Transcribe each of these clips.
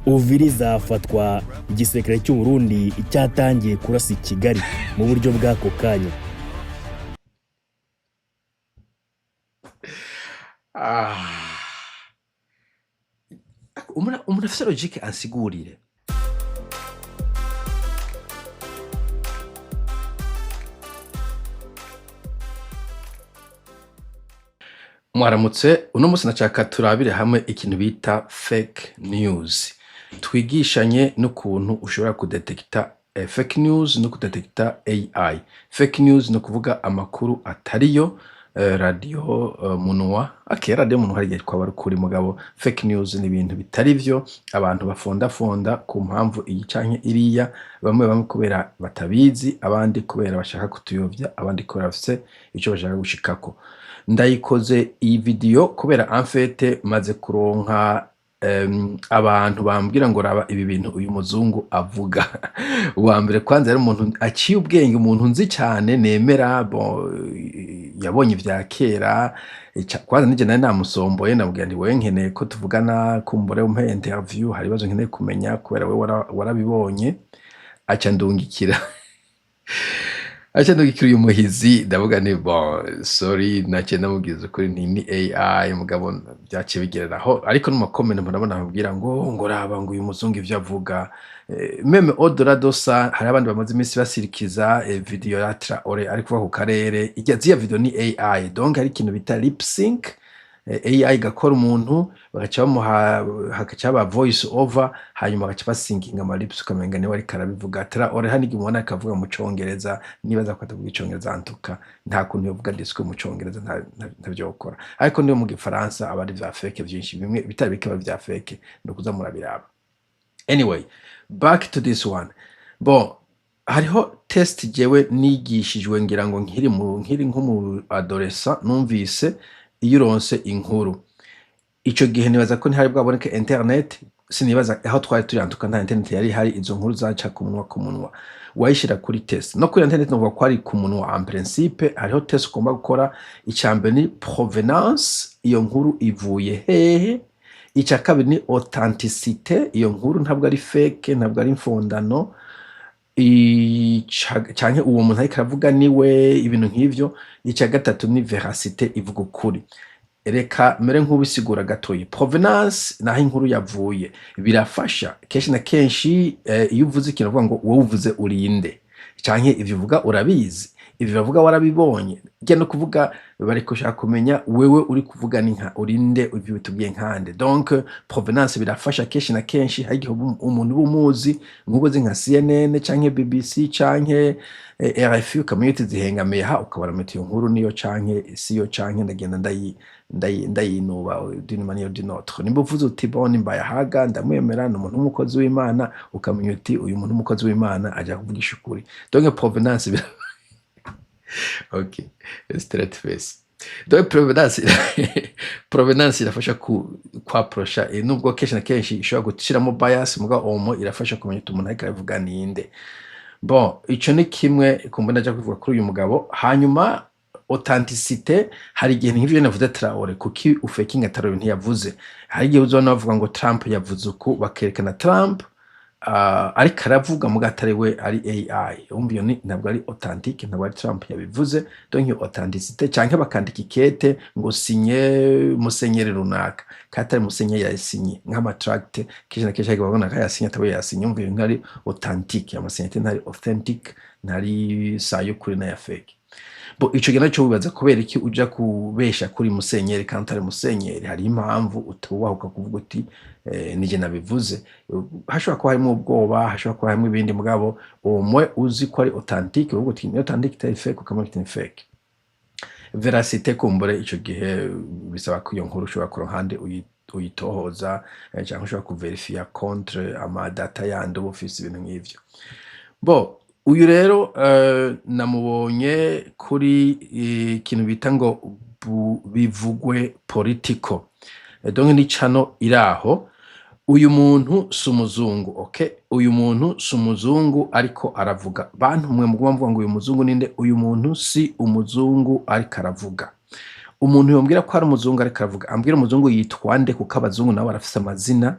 Uviza Izafatwa, Igisirikare cy'Uburundi cyatangiye kurasa i Kigali mu buryo bw'ako kanya. umuntu afite logique ansigurire. Mwaramutse, uno munsi nashaka turabire hamwe ikintu bita fake news. Twigishanye n'ukuntu ushobora kudetekta fake news no kudetekta AI. Fake news no kuvuga amakuru atariyo, radio munwa. Radio munwa hari kwa barukuri mugabo. Fake news ni ibintu bitari byo, abantu bafonda ku mpamvu iyi canke iriya, bamwe kubera batabizi, abandi kubera bashaka kutuyovya, abandi kubera bafite ico bashaka gushikako. Ndayikoze iyi video kubera amfete maze kuronka abantu bambwira ngo raba ibi bintu uyu muzungu avuga. Uwa mbere kwanza ari umuntu aciye ubwenge, umuntu nzi cyane nemera, yabonye ivya kera. Kwanza nije nari namusomboye, nabwira ndi wewe nkeneye ko tuvugana, kumbure umpe interview, hari bazo nkeneye kumenya kubera wewe warabibonye. Aca ndungikira uyu muhizi, ndavuga ni sorry, nace namubwiza kuri ni AI mugabo byaciye bigereraho, ariko no comment murabona ababwira ngo raba ngo uyu muzungu ivyo avuga. Meme odora dosa, hari abandi bamaze iminsi basirikiza video ya Traore ari kuva ku karere. Ijya video ni AI, donc hari ikintu bita lip sync. AI gakora umuntu bagaca bamuha hakacaba voice over, hanyuma bagaca basinginga ama lips ukamenga ni wari karabivuga. Traore hani gimona akavuga mu Congereza, nibaza ko atavuga Icongereza antuka, nta kuntu yovuga disco mu Congereza, ntabyo gukora. Ariko niyo mu Gifaransa abari vya fake byinshi, bimwe bitari bikaba vya fake, no kuza murabiraba. Anyway, back to this one. Hariho test jewe nigishijwe ngira ngo nkiri nk'umu adolescent, numvise iyo uronse inkuru. Ico gihe nibaza ko ntihari bwaboneka internet, sinibaza aho twari turantuka nta internet yari hari, izo nkuru zaca ku munwa wayishira kuri test. No kuri internet no ko ari ku munwa en principe, hariho test ugomba gukora. Icambere ni provenance, iyo nkuru ivuye hehe. Ica kabiri ni authenticité, iyo nkuru ntabwo ari fake, ntabwo ari imfondano, canke uwo muntu ariko aravuga niwe, ibintu nk'ivyo. Ica gatatu ni veracité, ivuga ukuri. Reka mere nk'ubisigura gatoyi. Provenance naho inkuru yavuye birafasha kenshi na kenshi. Iyo uvuze ikintu uvuga ngo wowe uvuze urinde, canke ivyo uvuga urabizi, ivyo bavuga warabibonye. Genda kuvuga bari kushaka kumenya wewe uri kuvuga ni nka urinde, ivyo bitubwiye nkande. Donc provenance birafasha kenshi na kenshi. Hari umuntu bumuzi nk'ubuze nka CNN canke BBC canke RFI, ukamenya uti zihengamiye ha, ukabara metiyo nkuru niyo canke siyo, canke ndagenda ndayinuba d'une manière d'une autre. Nimba uvuze uti nimba yahaga ndamwemera, n'umuntu w'umukozi w'Imana, ukamenya uti uyu muntu w'umukozi w'Imana aja kuvugisha ukuri. Donc provenance okay, straight face. Donc provenance irafasha kwaprosha, nubwo kenshi na kenshi ishobora gushiramo bias, muga omo irafasha kumenya umuntu ariko avuga ninde. Ico ni kimwe kumbona aja kuvuga kuri uyu mugabo. Hanyuma authenticité, hari igihe nk'ivyo navuze Traore kuki ufakinga Traore ntiyavuze. Hari igihe uzona bavuga ngo Trump yavuze uko, bakerekana Trump ariko aravuga muga atari we, ari AI. Umvyo ni ntabwo ari authentique, ntabwo ari Trump yabivuze. Donc authenticité, canke bakandika ikete ngo sinye musenyeri runaka, katari musenyeri yasinye nk'ama tract. Kije na kije babona ka yasinye atawe yasinye, umvyo nkari authentique. Amasenyeri ntari authentic, ntari sayo kuri na ya fake. Ico gena cyo bibaza kubera iki uja kubesha kuri musenyeri kandi atari musenyeri. Hari impamvu utubahuka kuvuga uti nije nabivuze. Hashobora kuba harimo ubwoba, hashobora kuba harimo ibindi, mugabo umwe uzi ko ari authentique, uvuga uti ni authentique itari fake, ukamenya uti ni fake. Veracité kumbure ico gihe bisaba ko iyo nkuru ushobora kuronka handi uyitohoza, cyangwa ushobora kuverifia contre ama data yandi office, ibintu nk'ivyo. Uyu rero namubonye kuri ikintu bita ngo bivugwe politiko. Donc ni chano iraho. Uyu muntu sumuzungu, okay? Uyu muntu sumuzungu ariko aravuga. Bantu mwe mugomba mvuga ngo uyu muzungu ninde? Uyu muntu si umuzungu ariko aravuga. Umuntu yombwira ko ari umuzungu ariko aravuga, ambwira umuzungu yitwa nde, kuko abazungu nabo barafise amazina.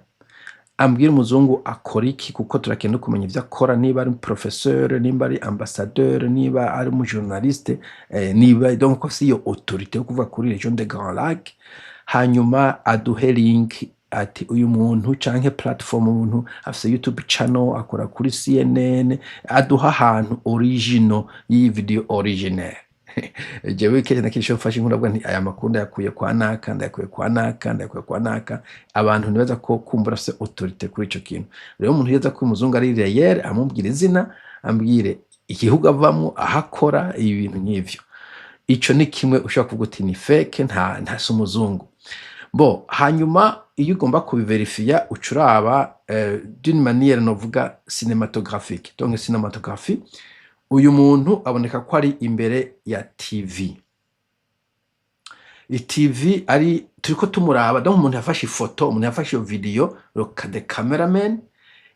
ambwira umuzungu akora iki, kuko turakenda kumenya ivyo akora, niba ari professeur, niba ari ambassadeur, niba ari mu journaliste, niba donc ko siyo autorité yo kuvuga kuri region de Grand Lac. Hanyuma aduhe link ati uyu muntu canke platform umuntu afise YouTube channel akora kuri CNN, aduha ahantu original y'iyi video original. Jewe kenshi na kenshi mfashe inkuru avuga nti aya makuru ndayakuye kwa naka, ndayakuye kwa naka, ndayakuye kwa naka. Abantu nibaza ko kumbura afise autorité kuri ico kintu. Rero umuntu yeza ko umuzungu ari réel, amubwira izina, ambwire igihugu avamo, ahakora ibintu nk'ivyo. Ico ni kimwe ushaka kuvuga uti ni fake, nta si umuzungu. Bo hanyuma iyo ugomba kubiverifia ucuraba d'une manière novuga cinématographique. Donc cinématographie, uyu muntu aboneka ko ari imbere ya TV. TV ari turiko tumuraba, donc umuntu yafashe ifoto, umuntu yafashe iyo video, the cameraman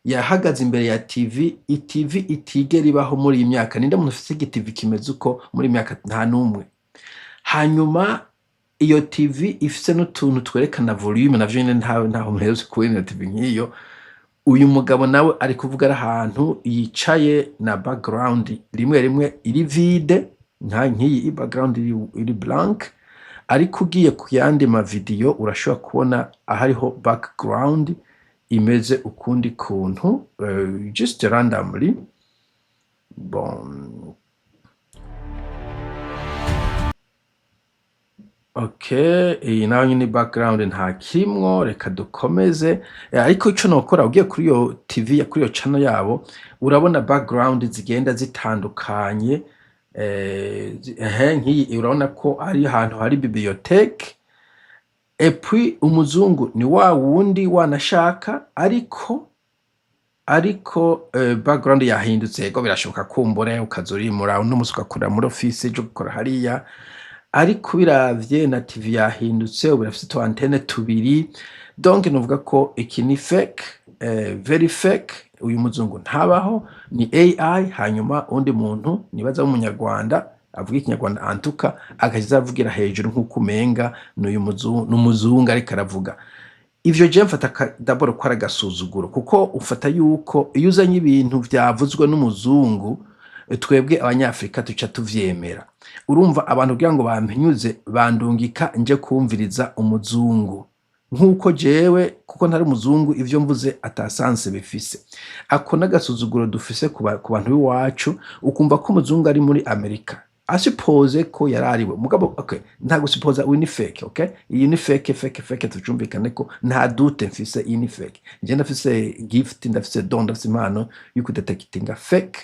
yahagaze imbere ya TV. TV itigera ibaho muri iyi myaka. Ninde muntu afise TV kimeze uko muri myaka? Nta numwe. Hanyuma iyo TV ifise n'utuntu twerekana volume, navyo nyene ntaho muherutse kubona iyo TV nk'iyo. Uyu mugabo nawe ari kuvuga ari ahantu yicaye na background rimwe iri vide, nk'iyi background iri blank, ariko ugiye ku yandi ma video urashobora kubona ahariho background imeze ukundi kuntu, just randomly. Bon, okay, iyi nayo nyine background nta kimwo. Reka dukomeze. Ariko ico nokora ugiye kuri iyo TV, kuri iyo channel yabo, urabona background zigenda zitandukanye. Nk'iyi urabona ko ari ahantu hari bibliothèque. Et puis umuzungu ni wa wundi wanashaka, ariko background yahindutse. Ego birashoboka kumbure ukazorimura uno musi ugakora muri office jo gukora hariya, ariko biravye na TV yahindutse, ubu birafise tu antenne tubiri. Donc novuga ko iki ni fake, very fake. Uyu muzungu ntabaho, ni AI. Hanyuma undi muntu nibaza w'umunyarwanda avuga ikinyarwanda antuka akaza avugira hejuru nk'uko umenga n'uyu muzungu ariko aravuga. Ivyo je mfata d'abord ko aragasuzuguro, kuko ufata yuko iyo uzanye ibintu vyavuzwe n'umuzungu twebwe abanyafrika tuca tuvyemera. Urumva abantu kugira ngo bampenyuze bandungika nje kumviriza umuzungu, nkuko jewe kuko ntari umuzungu ivyo mvuze atasanse bifise. Ako nagasuzuguro dufise ku bantu b'iwacu, ukumva ko umuzungu ari muri Amerika, asupose ko yarariwe mugabo. Okay, ntago suppose uyu ni fake. Okay, iyi ni fake tucumvikane ko nta dute mfise, iyi ni fake. Nje ndafise gift, ndafise don, ndafise impano yuko detectinga fake.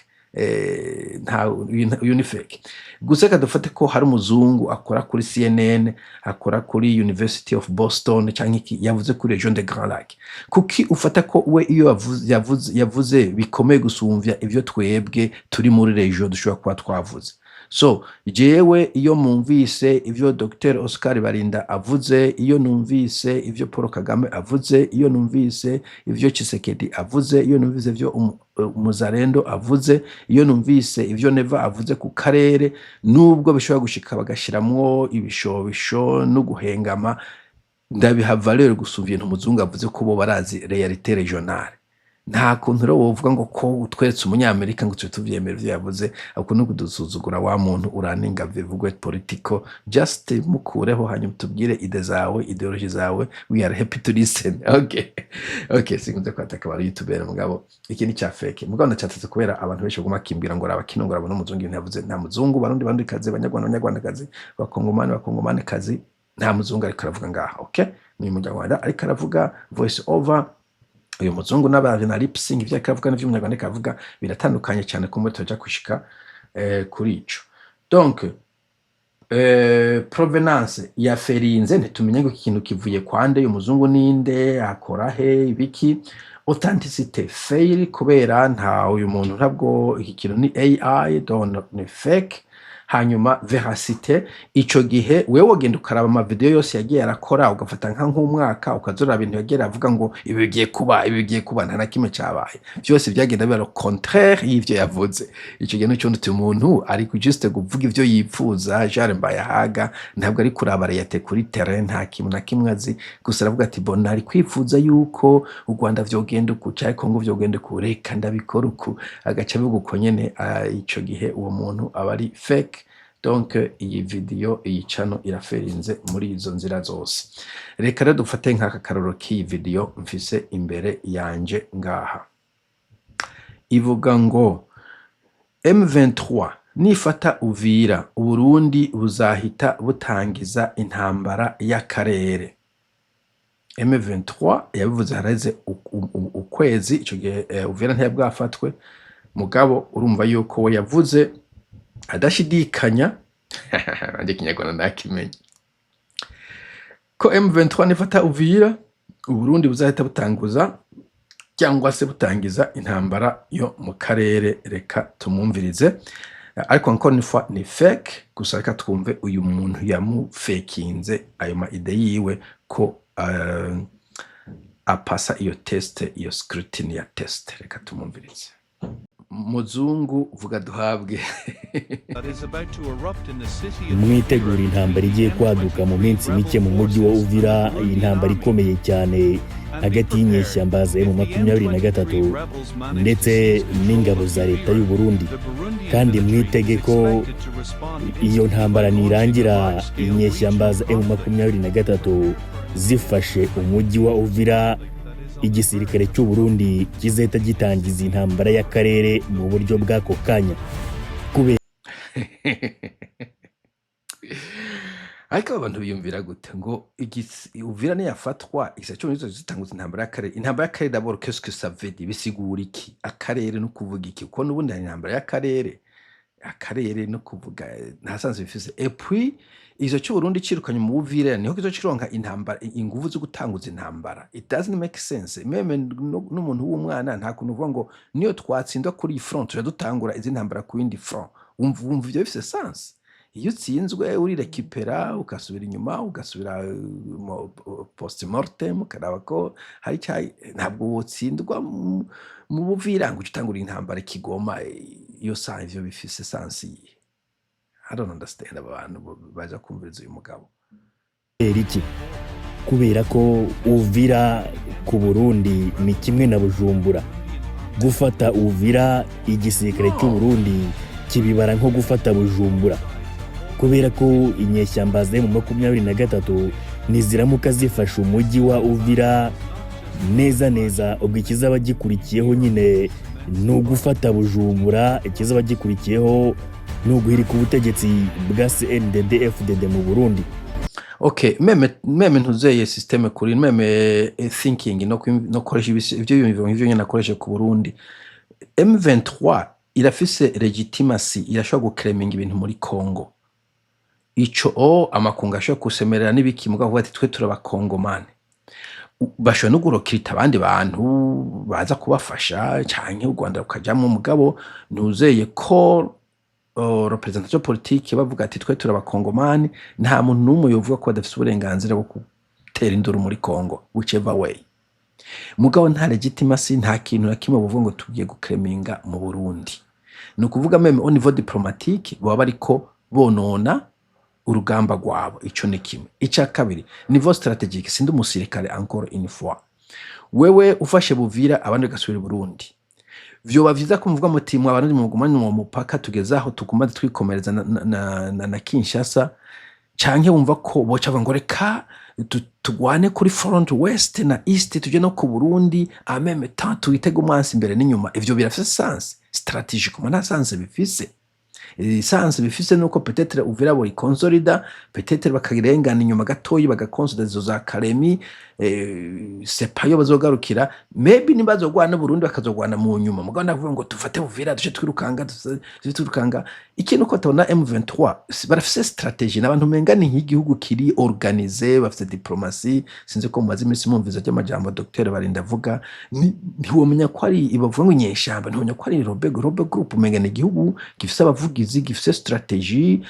Uyu ni fake. Gusa kadufate ko hari umuzungu akora kuri CNN, akora kuri University of Boston canke yavuze kuri region de Grand Lac. Kuki ufata ko we iyo yavuze bikomeye gusumvya ivyo twebwe turi muri region dushobora kuba twavuze? So jewe iyo mumvise ivyo Dr. Oscar Barinda avuze, iyo numvise ivyo Paul Kagame avuze, iyo numvise ivyo Tshisekedi avuze, iyo numvise ivyo Muzarendo avuze, iyo numvise ivyo Neva avuze ku karere, nubwo bishobora gushika bagashiramwo ibishobisho no guhengama, ndabiha valeur gusumvya ibintu umuzungu avuze ko bo barazi realite regionale. Nta kuntu rero wovuga ngo ko utweretse umunyamerika ngo tuvyemera ivyo yavuze, ako no kudusuzugura wa muntu uraninga bivugwe politiko. Just mukureho hanyuma tubwire ide zawe, ideology zawe, we are happy to listen. Okay, sinkunze kwataka bari YouTuber mugabo iki ni cya fake. Mugabo ndacyatse kubera abantu benshi baguma kimbira ngo arabakino ngo arabona umuzungu yavuze. Nta muzungu, barundi kazi, abanyarwanda kazi, bakongomani kazi, nta muzungu ariko aravuga ngaha. Okay, ni umunyarwanda ariko aravuga voice over. Uyu muzungu n'abaje na lip sync ivyo akavuga n'ivyo umunyarwanda akavuga biratandukanye cyane, kumwe tujya kushika kuri ico. Donc provenance ya ferinze ntitumenye ngo ikintu kivuye kwande, uyu muzungu ninde, akora he, ibiki. Authenticité fail kubera nta uyu muntu ntabwo iki kintu ni AI, don't ni fake. hanyuma veracité ico gihe wewe wogenda ukaraba ama video yose yagiye arakora ugafata nk'umwaka ukazora ibintu yagiye avuga ngo ibi bigiye kuba nta na kimwe cyabaye byose byagenda biba contraire y'ivyo yavuze ico gihe n'icyo nduti umuntu ari juste kuvuga ivyo yipfuza jare mbaye haga ntabwo ari kuraba yate kuri terrain nta kimwe na kimwe azi gusa aravuga ati bona ari kwifuza yuko u Rwanda vyogenda uku cyari Congo vyogenda uku reka ndabikora uku agaca bivuga nyene ico gihe uwo muntu aba ari fake. Donc iyi video iyi channel iraferinze muri izo nzira zose. Reka rero dufate nk'aka karoro k'iyi video mfise imbere yanje ngaha. Ivuga ngo M23 nifata Uvira Uburundi buzahita butangiza intambara y'akarere. M23 yabivuze hareze ukwezi ico gihe Uvira ntiyabwafatwe mugabo urumva yuko we yavuze adashidikanya anje kinyarwanda nakimenye ko M23 nifata Uvira Uburundi buzahita butanguza cyangwa se butangiza intambara yo mu karere. Reka tumumvirize ariko encore une fois ni fake gusa reka twumve uyu muntu yamufakinze ayo ma ide yiwe ko apasa iyo test iyo scrutiny ya test. Reka tumumvirize. Umuzungu vuga duhabwe. Mwitegura intambara igiye kwaduka mu minsi mike mu mujyi wa Uvira. Iyi ntambara ikomeye cyane hagati y'inyeshyamba za M23 ndetse n'ingabo za leta y'u Burundi, kandi mwitege ko iyo ntambara nirangira inyeshyamba za M23 zifashe umujyi wa Uvira, igisirikare cy'u Burundi kizahita gitangiza intambara y'akarere mu buryo bw'ako kanya. Ariko abantu biyumvira gute ngo Uvira ne yafatwa isacho nizo zitanguza intambara y'akarere. Intambara y'akarere d'abord qu'est-ce que ça veut dire? Bisigura iki? Akarere no kuvuga iki? Ko nubundi intambara y'akarere, akarere no kuvuga ntasanzwe bifise. Et puis izo cy'u Burundi cirukanye mu Uvira niho kizo cironka intambara inguvu zo gutanguza intambara. It doesn't make sense. Meme n'umuntu w'umwana nta kuntu uvuga ngo niyo twatsindwa kuri front tuje dutangura izi ntambara ku yindi front. Umva ibyo bifise sense. Iyo utsinzwe uri rekipera ukasubira inyuma ugasubira post mortem ukaraba ko hari cyayi ntabwo wotsindwa mu Buvira ngo utangura intambara Kigoma. Iyo sa ivyo bifise sense. I don't understand abantu baza kumviriza uyu mugabo. Eriki kubera ko Uvira ku Burundi ni kimwe na Bujumbura. Gufata Uvira igisirikare cy'u Burundi kibibara nko gufata Bujumbura, kubera ko inyeshyamba za M23 niziramuka zifasha umujyi wa Uvira neza ubwo ikizaba gikurikiyeho nyine no gufata Bujumbura, ikizaba gikurikiyeho no guhirika ubutegetsi bwa CNDD-FDD mu Burundi. Okay, meme ntuzeye systeme kuri meme thinking no koresha ibyo nyine nakoresha ku Burundi. M23 irafise legitimacy irashobora guclaiming ibintu muri Congo. Ico amakungu ashobora kusemerera n'ibiki mugavuga ati twe turabakongomane. Bashobora no gurokirita abandi bantu baza kubafasha canke u Rwanda ukajamwe mugabo ntuzeye ko representation politique bavuga ati twe turabakongomane. Nta muntu n'umwe yovuga ko adafite uburenganzira bwo gutera induru muri Congo whichever way. Mugabo nta legitimacy nta kintu na kimwe bavuga ngo tugiye guclaiminga mu Burundi. No kuvuga meme au niveau diplomatique baba bariko bonona urugamba rwabo. Ico ni kimwe. Ica kabiri niveau strategique sindi umusirikare encore une fois. Wewe ufashe Buvira abandi gasubira Burundi. Vyoba vyiza kumvuga muti mu abantu mu gumanya mu mupaka tugezaho tukumaze twikomereza na Kinshasa, canke wumva ko boca ngo reka tugwane kuri front west na east tuje no ku Burundi en même temps twitega umwansi imbere n'inyuma. Ivyo birafise sense strategique nta sense bifise. Sanse bifise nuko peut-être Uvira buri consolida, peut-être bakagirengana inyuma gatoyi bagakonsolida zo za Karemi sepa yo bazogarukira maybe nibazogwana Burundi bakazogwana mu nyuma mugabo ndavuga ngo tufate Uvira duce twirukanga ikintu ko tabona M23 barafise strategie n'abantu menga ni nk'igihugu kiri organize bafise diplomatie sinzi ko mumaze iminsi mumviza ry'amajambo Dr Barinda avuga ntiwomenya ko ari ibavuga ngo nyeshamba ntiwomenya ko ari Robe group menga ni igihugu gifise abavugizi gifise strategie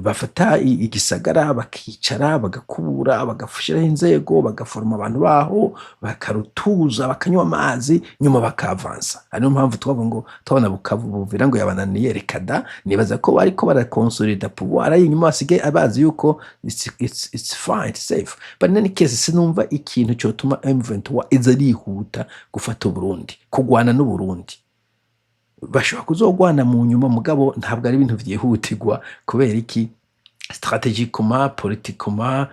bafata igisagara bakicara bagakubura bagafashiraho inzego bagaforma abantu baho bakarutuza bakanywa amazi nyuma bakavansa ari mpamvu twavuga ngo tubona Buvira ngo yabananiye rekada nibaza ko bariko barakonsolida pouvoir ari nyuma asige abazi yuko it's fine it's safe but in any case sinumva ikintu cyo tuma M23 izarihuta gufata Burundi kugwana n'u Burundi bashobora kuzogwana mu nyuma mugabo ntabwo ari ibintu vyihutirwa kubera iki stratégiquement politiquement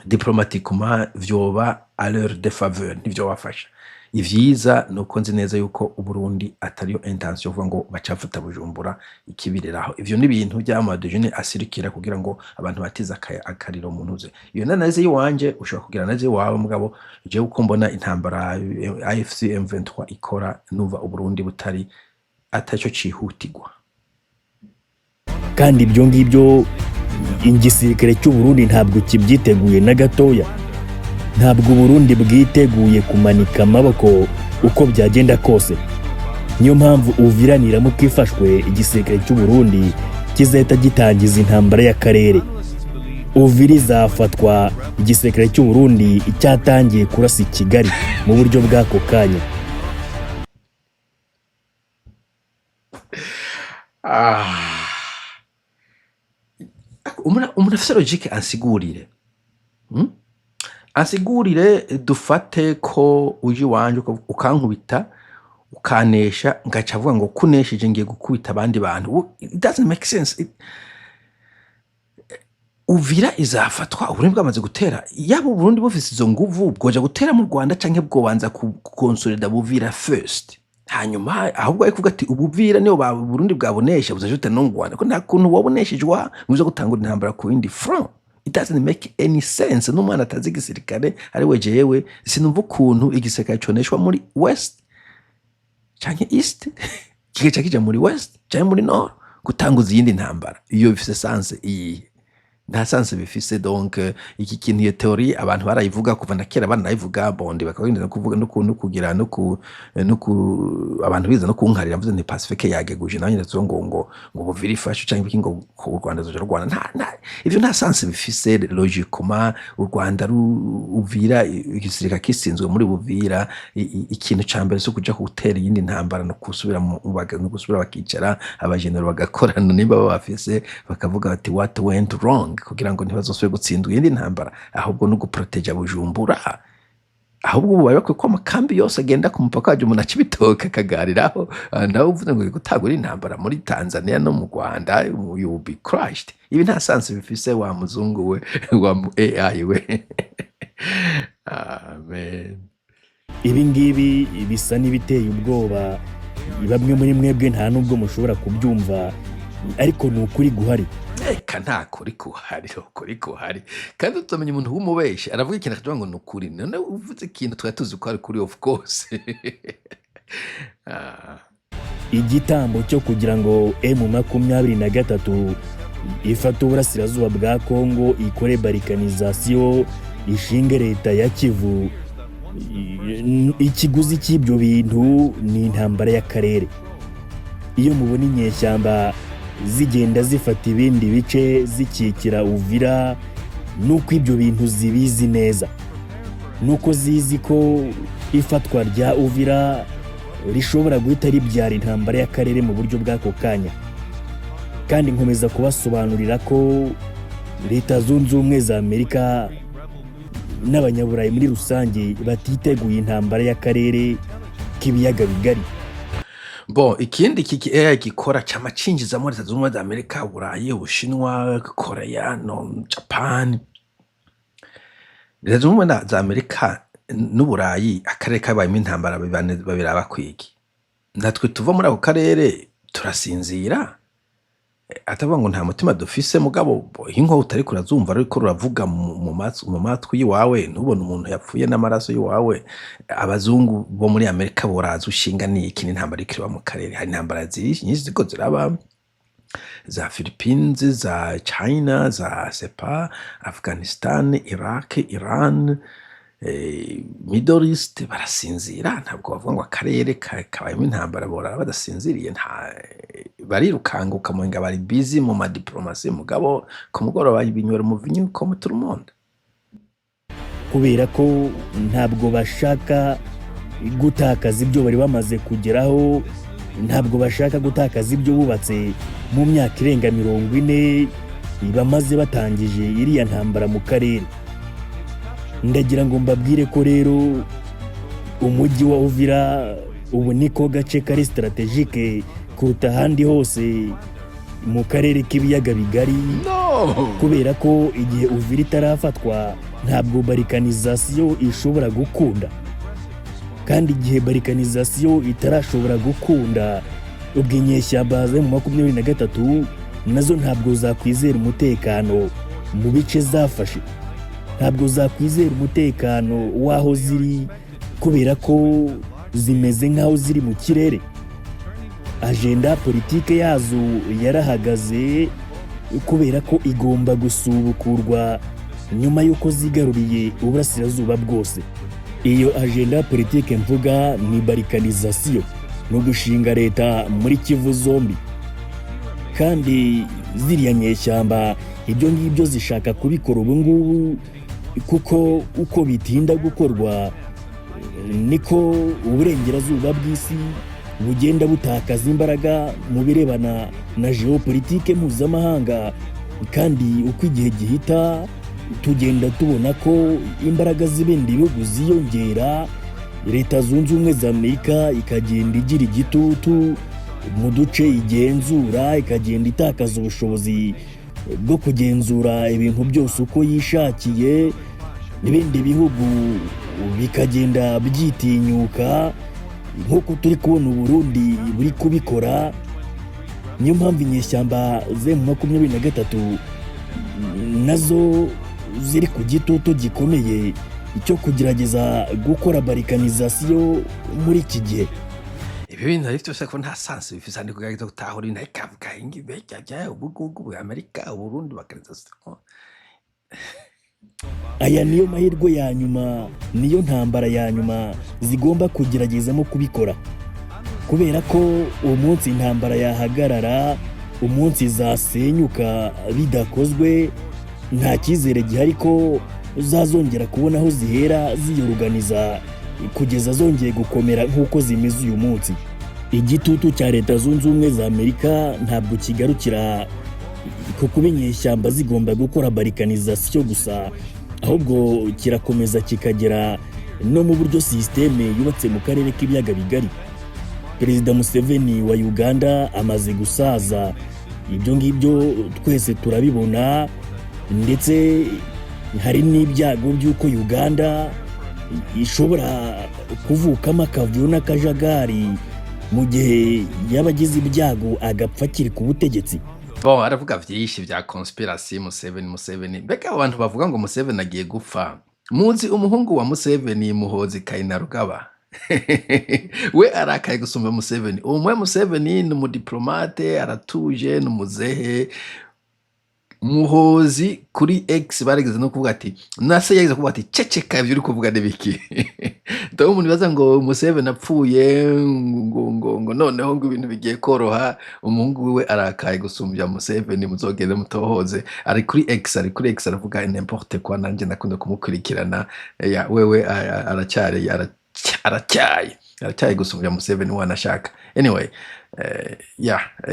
diplomatiquement vyoba à leur défaveur nivyo bafasha ivyiza nuko nzi neza yuko Uburundi atariyo intention vuga ngo bacafuta Bujumbura ikibireraho ivyo ni ibintu by'amadejune asirikira kugira ngo abantu batiza akariro mu ntuze iyo nanaze yiwanje ushobora kugira naze wawe mugabo je uko mbona intambara AFC M23 ikora nuva Uburundi butari ataco cihutirwa kandi ibyo ngibyo igisirikare cy'u Burundi ntabwo kibyiteguye na gatoya ntabwo Burundi bwiteguye kumanika amaboko uko byagenda kose niyo mpamvu Uviranira mu kifashwe igisirikare cy'u Burundi kizahita gitangiza intambara y'akarere Uvira izafatwa igisirikare cy'u Burundi cyatangiye kurasa Kigali mu buryo bw'ako kanya umuntu afise logique ansigurire ansigurire dufate ko uji wanje ukankubita ukanesha ngaca avuga ngo kunesheje ngiye gukubita abandi bantu it doesn't make sense Uvira izafatwa Uburundi bwamaze gutera yabo Burundi bufise izo nguvu bwoja gutera mu Rwanda canke bwobanza kukonsolida Uvira first hanyuma ahubwo ari kuvuga ati Ubuvira niyo ba Burundi bwabonesha buzajuta no Rwanda ko nta kuntu waboneshejwa muzo gutanga intambara ku indi front it doesn't make any sense n'umwana atazi igisirikare ari we jewe sinumva ukuntu igisirikare coneshwa muri west canke east kigaca kija muri west canke muri nord gutanguza iyindi ntambara iyo bifise sense iyi nta sense bifise donc iki kintu iyo theorie abantu barayivuga kuva na kera banayivuga bondi bakagenda kuvuga no kugira no ku abantu biza no kunkarira mvuze ni Pacifique yageguje nanye ndazo ngo Buvira ifashe canke iki ngo ku Rwanda zoje Rwanda nta ivyo nta sense bifise logiquement u Rwanda Uvira igisirika kisinzwe muri Buvira ikintu cambere cyo kuja gutera yindi ntambara no kusubira no gusubira bakicara abagenero bagakorana nimba bafise bakavuga bati what went wrong kugira ngo ntibazosubire gutsindwa yindi ntambara ahubwo no guproteja Bujumbura ahubwo ubu bakwe ko amakambi yose agenda ku mupaka waje umuntu acibitoka kagariraho nawe uvuze ngo gutagura intambara muri Tanzania no mu Rwanda you will be crushed ibi nta sense bifise wa muzungu we wa AI we amen ibi ngibi bisa n'ibiteye ubwoba bamwe muri mwebwe nta nubwo mushobora kubyumva ariko ni ukuri guhari eka nta kuri kuhari kandi utamenya umuntu w'umubeshi aravuga ikintu akavuga ngo nukuri none uvuze ikintu twari tuzi ko ari kuri of course igitambo cyo kugira ngo M23 ifata uburasirazuba bwa Congo ikore barikanizasiyo ishinge leta ya Kivu ikiguzi cy'ibyo bintu ni intambara y'akarere iyo mubona inyeshyamba zigenda zifata ibindi bice zikikira Uvira nuko ibyo bintu zibizi neza nuko zizi ko ifatwa rya Uvira rishobora guhita ribyara intambara y'akarere mu buryo bw'ako kanya kandi nkomeza kubasobanurira ko Leta Zunze Ubumwe za Amerika n'abanyaburayi muri rusange batiteguye intambara y'akarere k'ibiyaga bigari Bon, ikindi kiki AI gikora cyamacinjiza muri Leta Zunze Ubumwe za Amerika, Burayi, Ubushinwa, Korea, no Japan. Leta Zunze Ubumwe za Amerika n'Uburayi akarere kabayemo intambara babiraba kwigi. Natwe tuva muri ako karere turasinzira. atavuga ngo nta mutima dufise mugabo inko utari kurazumva ariko uravuga mu matwi yiwawe ntubone umuntu yapfuye n'amaraso yiwawe. Abazungu bo muri Amerika boraza ushinga n'iki n'intambara ikiriba mu karere. Hari intambara nyinshi ziko ziraba za Philippines, za China, za Sepa, Afghanistan, Iraq, Iran, Middle East. Barasinzira ntabwo bavuga ngo akarere kabayemo intambara borara badasinziriye. Nta barirukanga ukamuhinga bari busy mu madiplomasi mugabo ku mugoroba ibinyora mu vinyu ko mu turumonde, kubera ko ntabwo bashaka gutakaza ibyo bari bamaze kugeraho, ntabwo bashaka gutakaza ibyo bubatse mu myaka irenga 40 bamaze batangije iriya ntambara mu karere. Ndagira ngo mbabwire ko rero umujyi wa Uvira ubu niko gace kari strategique kuruta ahandi hose mu karere k'ibiyaga bigari, kubera ko igihe Uvira itarafatwa ntabwo barikanizasiyo ishobora gukunda, kandi igihe barikanizasiyo itarashobora gukunda ubwo inyeshyamba zo mu 23 nazo ntabwo zakwizera umutekano mu bice zafashe, ntabwo zakwizera umutekano waho ziri kubera ko zimeze nk'aho ziri mu kirere. Agenda politike yazo yarahagaze kubera ko igomba gusubukurwa nyuma yuko zigaruriye uburasirazuba bwose. Iyo agenda politike mvuga ni barikanizasiyo, no gushinga leta muri Kivu zombi. Kandi ziriya nyeshyamba ibyo ngibyo zishaka kubikora ubu ngubu, kuko uko bitinda gukorwa niko uburengerazuba bw'isi bugenda butakaza imbaraga mu birebana na geopolitike mpuzamahanga. Kandi uko igihe gihita tugenda tubona ko imbaraga z'ibindi bihugu ziyongera, Leta Zunze Ubumwe za Amerika ikagenda igira igitutu mu duce igenzura, ikagenda itakaza ubushobozi bwo kugenzura ibintu byose uko yishakiye, n'ibindi bihugu bikagenda byitinyuka nk'uko turi kubona Burundi buri kubikora. Niyo mpamvu inyeshyamba ze mu 23 nazo ziri ku gitutu gikomeye icyo kugerageza gukora barikanizasiyo muri iki gihe. Ibi bintu ari byose ko nta sanse bifise ndi kugerageza gutahura intakavuga ingibe cyajya ubugugu bwa Amerika Burundi bakarizasiyo. Aya niyo mahirwe ya nyuma, niyo ntambara ya nyuma zigomba kugeragezamo kubikora, kubera ko umunsi intambara yahagarara, umunsi zasenyuka bidakozwe, nta cyizere gihari ko zazongera kubona aho zihera ziyoruganiza kugeza zongeye gukomera nk'uko zimeze uyu munsi. Igitutu cya Leta Zunze Ubumwe za Amerika ntabwo kigarukira ku kuba inyeshyamba zigomba gukora barikanizasiyo gusa, ahubwo kirakomeza kikagera no mu buryo systeme yubatse mu karere k'ibiyaga bigari. Perezida Museveni wa Uganda amaze gusaza, ibyo ngibyo twese turabibona, ndetse hari n'ibyago by'uko Uganda ishobora kuvukamo akavuyo n'akajagari mu gihe yabagize ibyago agapfa kiri ku butegetsi. Bon, aravuga vyinshi vya conspiracy Museveni. Mbega abantu bavuga ngo Museveni agiye gupfa. Muzi umuhungu wa Museveni Muhozi Kainerugaba. We arakaye gusumba Museveni. Umwe Museveni ni umudiplomate, aratuje, ni umuzehe. Muhozi kuri X barigeze no kuvuga ati nase yagize kuvuga ati ceceka ivyo uri kuvuga nebiki. Ndo umuntu baza ngo Museveni apfuye ngo noneho ngo ibintu bigiye koroha. Umuhungu wiwe arakaye gusumbya Museveni, muzogende mutohoze. Ari kuri X aravuga n'importe quoi, nanje nakunda kumukurikirana. Ya wewe aracyaye gusumbya Museveni wanashaka. Anyway,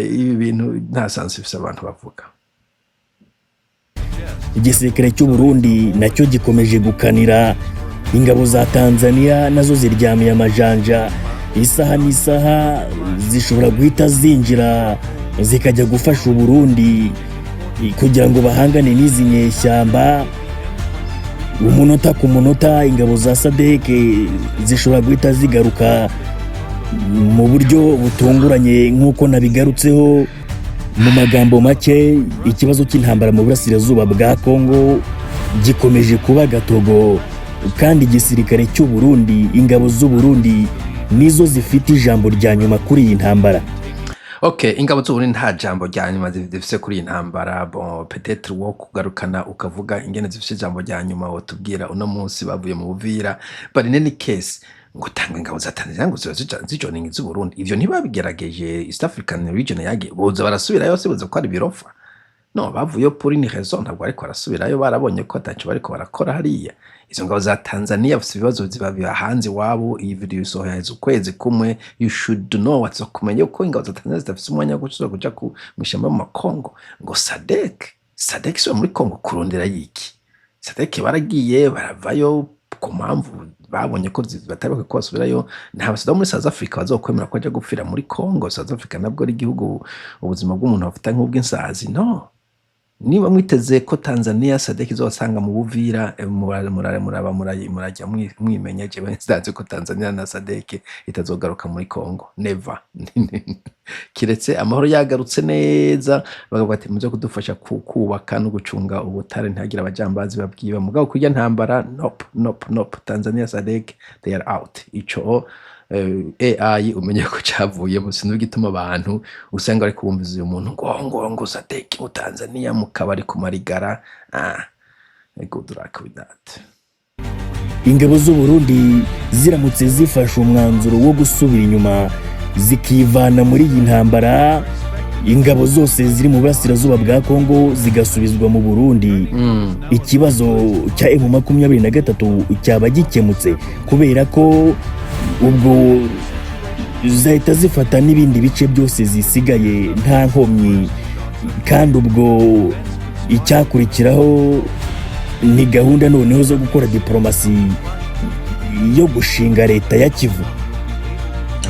ibi bintu nta sense bifise abantu bavuga. Igisirikare cy'Uburundi nacyo gikomeje gukanira ingabo za Tanzania, nazo ziryamiye amajanja. Isaha n'isaha zishobora guhita zinjira zikajya gufasha Uburundi kugira ngo bahangane n'izi nyeshyamba. Umunota ku munota ingabo za SADC zishobora guhita zigaruka mu buryo butunguranye nk'uko nabigarutseho. mu magambo make ikibazo cy'intambara mu burasirazuba bwa Congo gikomeje kuba gatogo, kandi igisirikare cy'u Burundi, ingabo z'u Burundi nizo zifite ijambo rya nyuma kuri iyi ntambara. Okay, ingabo z'u Burundi nta jambo rya nyuma zifise kuri iyi ntambara. Bon, peut-être wo kugarukana ukavuga ingene zifise ijambo rya nyuma wotubwira uno munsi bavuye mu Uvira, but in any case ngo tanga ingabo za Tanzania ngo zijoininga z'u Burundi, ivyo ntibabigerageje East African region yage boza barasubirayo se boza ko ari birofa? No, bavuye pour une raison, ntabwo ariko barasubirayo, barabonye ko ataco bariko barakora hariya. Izo ngabo za Tanzania bafite ibibazo zibabiha hanze wabo. Iyi video isoheza ukwezi kumwe, you should know what's kumenya ko ingabo za Tanzania zidafite umwanya wo kuja ku mushamba mu Congo. Ngo Sadek so muri Congo kurondera yiki? Sadek baragiye baravayo ku mpamvu babonye ko bataruka ko basubirayo. Nta basada muri South Africa bazokwemera ko aja gupfira muri Congo. South Africa nabwo ari igihugu ubuzima bw'umuntu bafite nk'ubw'insazi. No, niba mwiteze ko Tanzania Sadek izosanga mu Uvira, murajya mwimenya jewe nsanze ko Tanzania na Sadek itazogaruka muri Congo, never. Kiretse amahoro yagarutse neza bagavuga ati muze kudufasha kubaka no gucunga ubutare ntagira abajambazi babwiba. Mugabo kurya ntambara, nope. Tanzania Sadek they are out. Ico AI umenye ko cyavuye mu sinzi gituma abantu usanga ari kubumviza uyu muntu ngo Sadek mu Tanzania mu kabari ku marigara. Good luck with that. Ingabo z'u Burundi ziramutse zifashe umwanzuro wo gusubira inyuma zikivana muri iyi ntambara, ingabo zose ziri mu burasirazuba bwa Congo zigasubizwa mu Burundi, ikibazo cya M23 cyaba gikemutse, kubera ko ubwo zahita zifata n'ibindi bice byose zisigaye nta nkomyi, kandi ubwo icyakurikiraho ni gahunda noneho zo gukora diplomasi yo gushinga leta ya Kivu.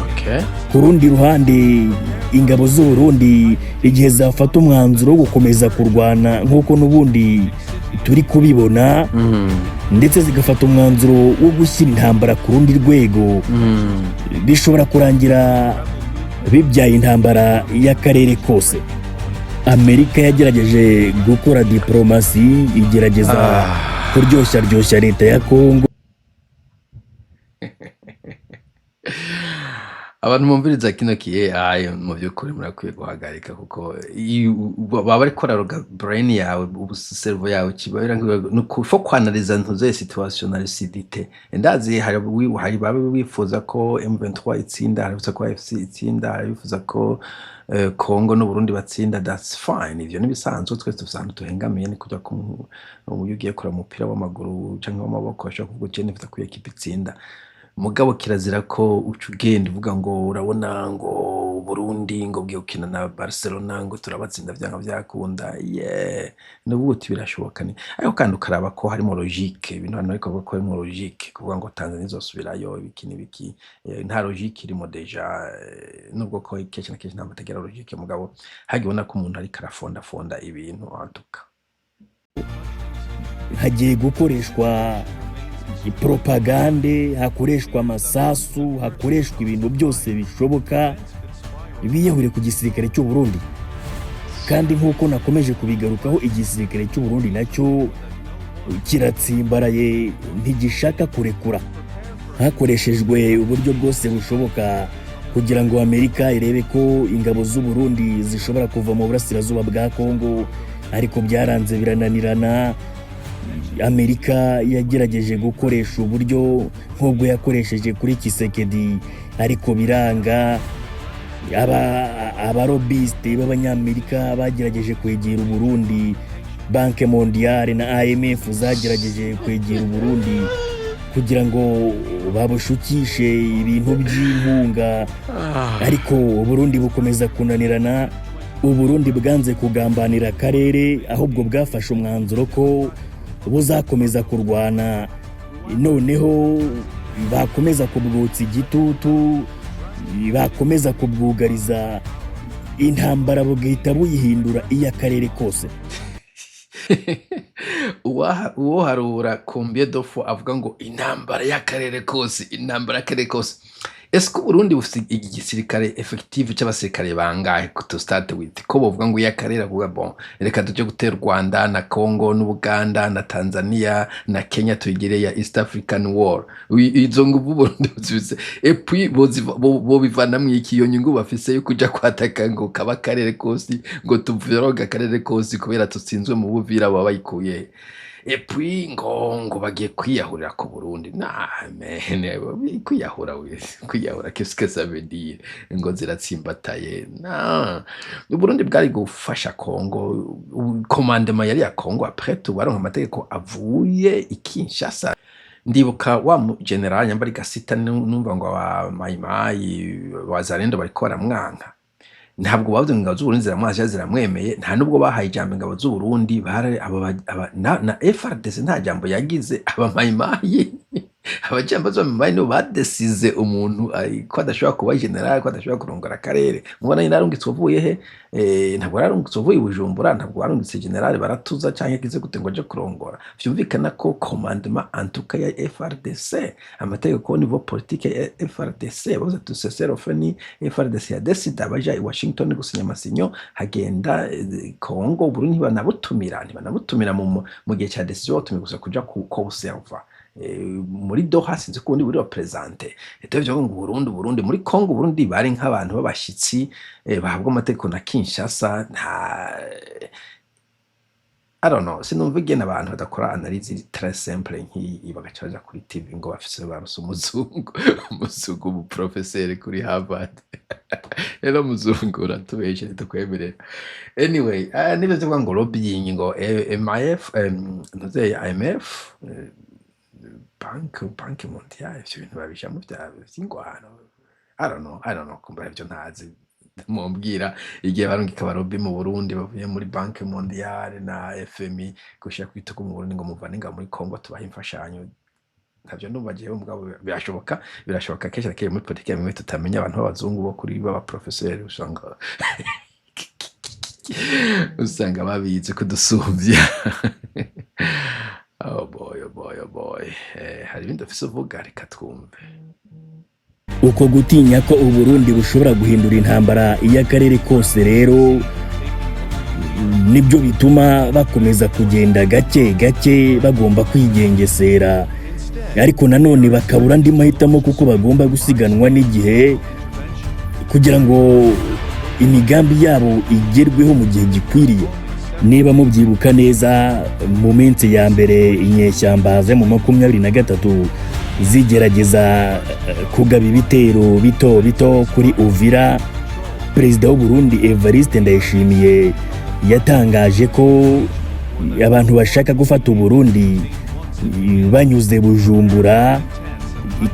Okay. Ku rundi ruhande ingabo z'u Burundi igihe zafata umwanzuro wo gukomeza kurwana nk'uko n'ubundi turi kubibona, ndetse zigafata umwanzuro wo gushyira intambara ku rundi rwego, bishobora kurangira bibyaye intambara y'akarere kose. Amerika yagerageje gukora diplomasi, igerageza kuryoshya leta ya Congo. Abantu mumviriza kino AI mu by'ukuri murakwiye guhagarika, kuko baba bari koraroga brain yawe, ubuservo yawe kibabira nuko kwanaliza ntuze situationalité. Ndazi hari babe wifuza ko M23 itsinda, hari bifuza ko FC itsinda, hari bifuza ko Congo no Burundi batsinda. That's fine, ivyo nibisanzwe. Twese tusanzwe tuhengamiye ni kujya ku ugiye kora umupira w'amaguru cyangwa w'amaboko ashaka kuvuga cyane bifuza ko equipe itsinda. Mugabo kirazira ko ucugenda uvuga ngo urabona ngo Burundi ngo bwiye ukina na Barcelona ngo turabatsinda byanga byakunda. N'ubuti birashoboka ni ariko kandi ukaraba ko harimo logique, ibintu hano ariko ko harimo logique kuvuga ngo Tanzania izosubirayo ibiki nta logique irimo deja, nubwo ko kenshi na kenshi nta mategeko logique. Mugabo hagibona ko umuntu ari karafonda ibintu antuka hagiye gukoreshwa propagande, hakoreshwa amasasu, hakoreshwa ibintu byose bishoboka biyahure ku gisirikare cy'u Burundi. Kandi nk'uko nakomeje kubigarukaho, igisirikare cy'u Burundi nacyo kiratsimbaraye, ntigishaka kurekura. Hakoreshejwe uburyo bwose bushoboka kugira ngo Amerika irebe ko ingabo z'u Burundi zishobora kuva mu burasirazuba bwa Congo, ariko byaranze birananirana. Amerika yagerageje gukoresha uburyo nk'ubwo yakoresheje kuri Kisekedi, ariko biranga. Abarobiste b'abanyamerika bagerageje kwegera Burundi, Banke Mondiale na IMF zagerageje kwegera Burundi kugira ngo babushukishe ibintu by'inkunga, ariko Burundi bukomeza kunanirana. Burundi bwanze kugambanira akarere, ahubwo bwafashe umwanzuro ko buzakomeza kurwana, noneho bakomeza kubwotsa igitutu, bakomeza kubwugariza intambara, bugahita buyihindura iy'akarere kose. uwo harura combien de fois avuga ngo intambara y'akarere kose, intambara y'akarere kose. Est-ce que Burundi bufite igisirikare effective c'abasirikare bangahe to start with ko bovuga ngo yakarera kuga bon reka tuje gutera Rwanda na Congo n'Ubuganda na Tanzania na Kenya tuyigire ya East African War izo nguvu Burundi bufise et puis bo bivana mwiki iyo nyungu bafise yo kuja kwataka ngo kaba karere kosi ngo tuvuroga karere kosi kubera tutsinzwe mu Uvira babayikuye et puis ngo bagiye kwiyahurira ku Burundi mene kwiyahura qu'est-ce que ça veut dire ngo ziratsimbataye Burundi bwari gufasha Congo commandement yari ya Congo après tubaronka amategeko avuye Kinshasa ndibuka wa general nyambari gasita numva ngo wa mayimayi wazarendo bariko baramwanka ntabwo bavuze ngo z'Uburundi ziramwaje ziramwemeye nta nubwo bahaye ijambo ingabo z'Uburundi bahare na FRDC nta jambo yagize abamayimayi abajamba zo mayimayi no badesize umuntu ko adashobora kuba general ko adashobora kurongora akarere mubona narungitse uvuye he ntabwo narungitse uvuye Bujumbura ntabwo warungitse general baratuza canke kize gute ngo aje kurongora vyumvikana ko commandement antuka ya FRDC amategeko niveau politique ya FRDC bavuze tu cessez ofeni FRDC ya decide abaja i Washington gusinya amasinyo hagenda Congo Burundi banabutumira mu gihe cya decision tumigusa kuja ku observa muri Doha sinzi ko buri represente etevyo ngo Burundi muri Congo Burundi bari nk'abantu babashitsi bahabwa amategeko na Kinshasa I don't know sinumva gena abantu badakora analyse très simple nk'iyi bagacaja kuri TV ngo bafise baruse umuzungu mu professeur kuri Harvard rero umuzungu uratubeshe tukwemerera anyway nibyo tuvuga ngo lobbying ngo MIF IMF banki mondiale ivyo bintu babishamo vy'ingwano I don't know kumva ivyo ntazi mumbwira igihe barungika abarobi mu Burundi bavuye muri banki mondiale na FMI gushaka kwituka mu Burundi ngo muvane nga muri Congo tubaha imfashanyo ntavyo ndumva jewe mugabo birashoboka kenshi nakeye muri politique yamwe tutamenya abantu b'abazungu bo kuri baba professeur usanga babize kudusuvya oh boy hari ibindi afise uvuga reka twumve uko gutinya ko Uburundi bushobora guhindura intambara y'akarere kose rero nibyo bituma bakomeza kugenda gake bagomba kwigengesera ariko nanone bakabura andi mahitamo kuko bagomba gusiganwa n'igihe kugira ngo imigambi yabo igerweho mu gihe gikwiriye niba mubyibuka neza mu minsi ya mbere inyeshyamba ze mu 23 zigerageza kugaba ibitero bito kuri Uvira Perezida w'u Burundi Evariste Ndayishimiye yatangaje ko abantu bashaka gufata Burundi banyuze Bujumbura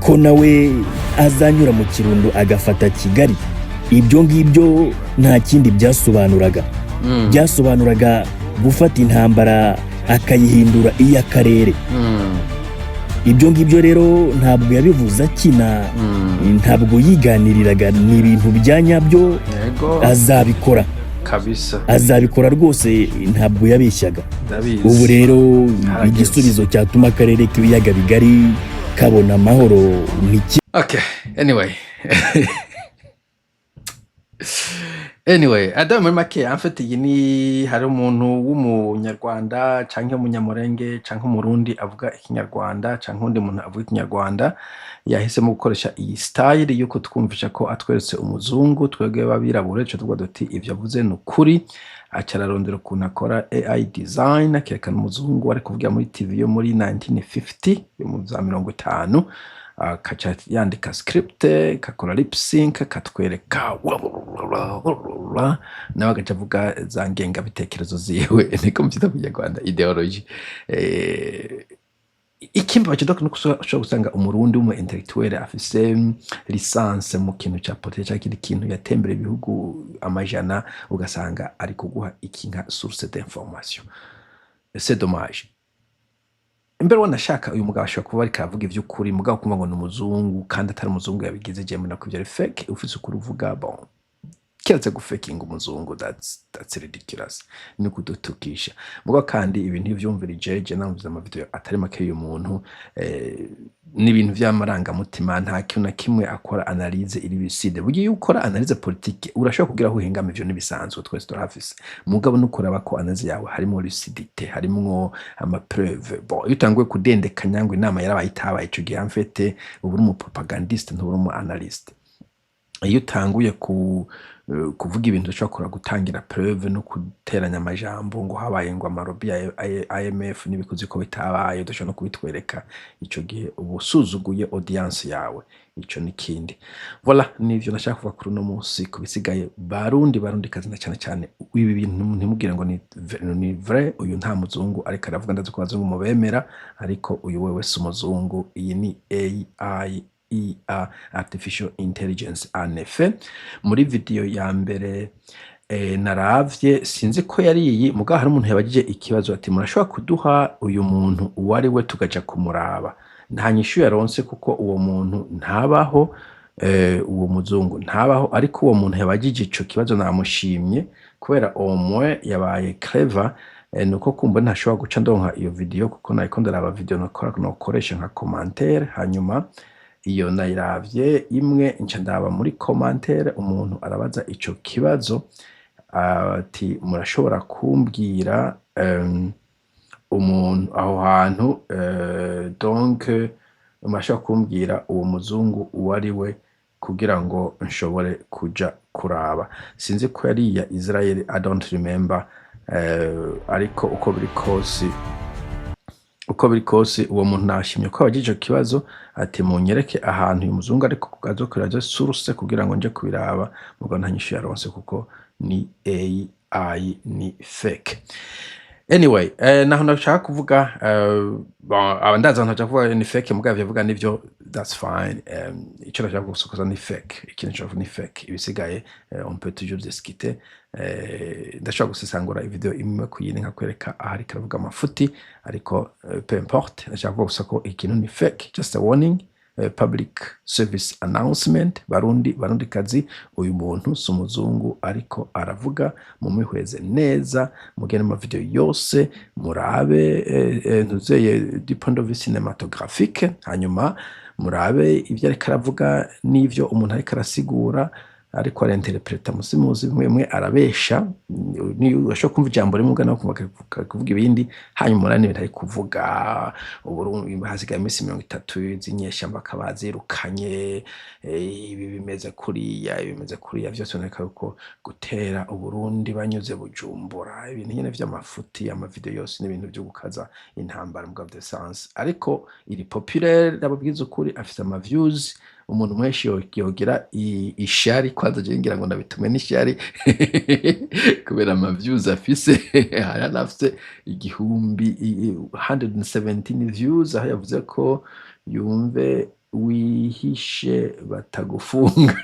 ko nawe azanyura mu Kirundo agafata Kigali ibyo ngibyo nta kindi byasobanuraga gufata intambara akayihindura iy'akarere ibyo ngibyo rero ntabwo yabivuze akina ntabwo yiganiriraga ni ibintu byanyabyo azabikora kabisa azabikora rwose ntabwo yabeshyaga ubu rero igisubizo cyatuma akarere k'ibiyaga bigari kabona amahoro niki okay anyway Adam muri make amfite iyi ni hari umuntu w'umunyarwanda canke umunyamurenge canke umurundi avuga ikinyarwanda canke undi muntu avuga ikinyarwanda yahisemo gukoresha iyi style yuko twumvisha ko atweretse umuzungu twebwe babirabure cyo tuvuga duti ivyo avuze n'ukuri acararondera ukuntu akora AI design kerekana umuzungu ari kuvuga muri TV yo muri 1950 yo mu za 50 kacha yandika script kakora lip sync katwereka nawe agacavuga za ngenga bitekerezo ziwe niko mbyita mu Rwanda ideology ikimba bakidoka no kushobora gusanga umurundi mu intellectuel afise licence mu kintu cya politique cyangwa ikindi kintu yatembere ibihugu amajana ugasanga ari kuguha ikinga source d'information c'est dommage imbere wanashaka uyu mugabo ashobora kuba ari kavuga ivy'ukuri mugabo kumva ngo n'umuzungu kandi atari umuzungu yabigize je mbona ko byo fake ufise ukuri uvuga bon keretse gufekinga umuzungu, that's ridiculous, ni kudutukisha. Mugo kandi ibintu ivyumvirije je namvuze ama video atari make y'uyu muntu n'ibintu vy'amarangamutima, nta kintu na kimwe akora analyse iri biside. Bugiye ukora analyse politique urashobora kugira aho uhengama, ivyo nibisanzwe twese turahafise, mugabo nukuraba ko analyse yawe harimo lucidité, harimo ama preuve. Bon, iyo utanguye kudendekanya ngo inama yarabaye itabaye, ico gihe amfete ubu uri umu propagandiste ntuburi umu analyste. Iyo utanguye kuvuga ibintu ushobora gutangira preuve no guteranya amajambo ngo habaye ngo amarobi ya IMF n'ibikuzi ko bitabaye, dushobora no kubitwereka, ico gihe ubusuzuguye audience yawe, ico nikindi. Voilà, nivyo nashaka kuvuga kuri no munsi kubisigaye barundi kazi na cyane ibi bintu ntimugire ngo ni vrai, uyu nta muzungu ariko aravuga, ndazi ko bazungu mubemera, ariko uyu wewe si umuzungu, iyi ni AI, artificial intelligence. En effet, muri video ya mbere naravye, sinzi ko yari iyi, muga hari umuntu yabagije ikibazo ati murashobora kuduha uyu muntu uwari we tugaja kumuraba. Nta nyishu yaronse kuko uwo muntu ntabaho, uwo muzungu ntabaho, ariko uwo muntu yabagije ico kibazo namushimye kubera omwe yabaye clever. Nuko kumba ntashobora guca ndonka iyo video kuko nayiko ndaraba video nokoresha nka commentaire, hanyuma iyo nayiravye imwe nca ndaba muri commentaire umuntu arabaza ico kibazo ati murashobora kumbwira umuntu aho hantu, donc murashobora kumbwira uwo muzungu uwari we kugira ngo nshobore kuja kuraba. Sinzi ko yari ya Israel, I don't remember, ariko uko biri kose uwo muntu nashimye ko abagije kibazo ati munyereke ahantu uyu muzungu ariko kugazokeraje source kugira ngo nje kubiraba, mugo ntanyishu yaronse kuko ni AI, ni fake. Anyway, naho ndashaka kuvuga abandaza ntaje kuvuga ni fake, mugabo yavuga nivyo, that's fine. Ico ndashaka gusokoza ni fake, ikintu cyo ni fake, ibisigaye on peut toujours discuter. Ndashaka gusesangura video imwe kuyine nka kwereka ahari karavuga amafuti, ariko peu importe, ndashaka kuvuga ko ikintu ni fake, just a warning, public service announcement. Barundi kazi, uyu muntu si umuzungu ariko aravuga, mumwihweze neza, mugene mu video yose murabe ntuzeye du point de vue cinématographique, hanyuma murabe ivyo ariko aravuga n'ivyo umuntu ariko arasigura, ariko arinterpreta musimuzi bimwe arabesha, ni urashobora kumva ijambo rimwe ugana kuvuga ibindi, hanyuma murane bitari kuvuga Uburundi hasigaye iminsi 30 zinyeshamba kabazirukanye, ibi bimeze kuriya vyose neka uko gutera Uburundi banyuze Bujumbura, ibintu nyene vy'amafuti, amavideo yose n'ibintu byo gukaza intambara mugabo de sens. Ariko iri populaire ababwiza ukuri, afite ama views, umuntu mweshi yogira ishari, kwanza je ngira ngo ndabitume n'ishari kubera ama views afise, haranafise 117 views, aho yavuze ko yumve wihishe batagufunga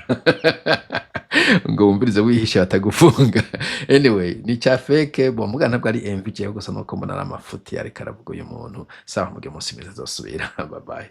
ngo wumvirize wihishe batagufunga. Anyway, ni cha fake, bo muga ntabwo ari MVJ gusa nuko mbona amafuti ariko aravuga uyu muntu. Sawa, muge munsi meza zosubira. Bye bye.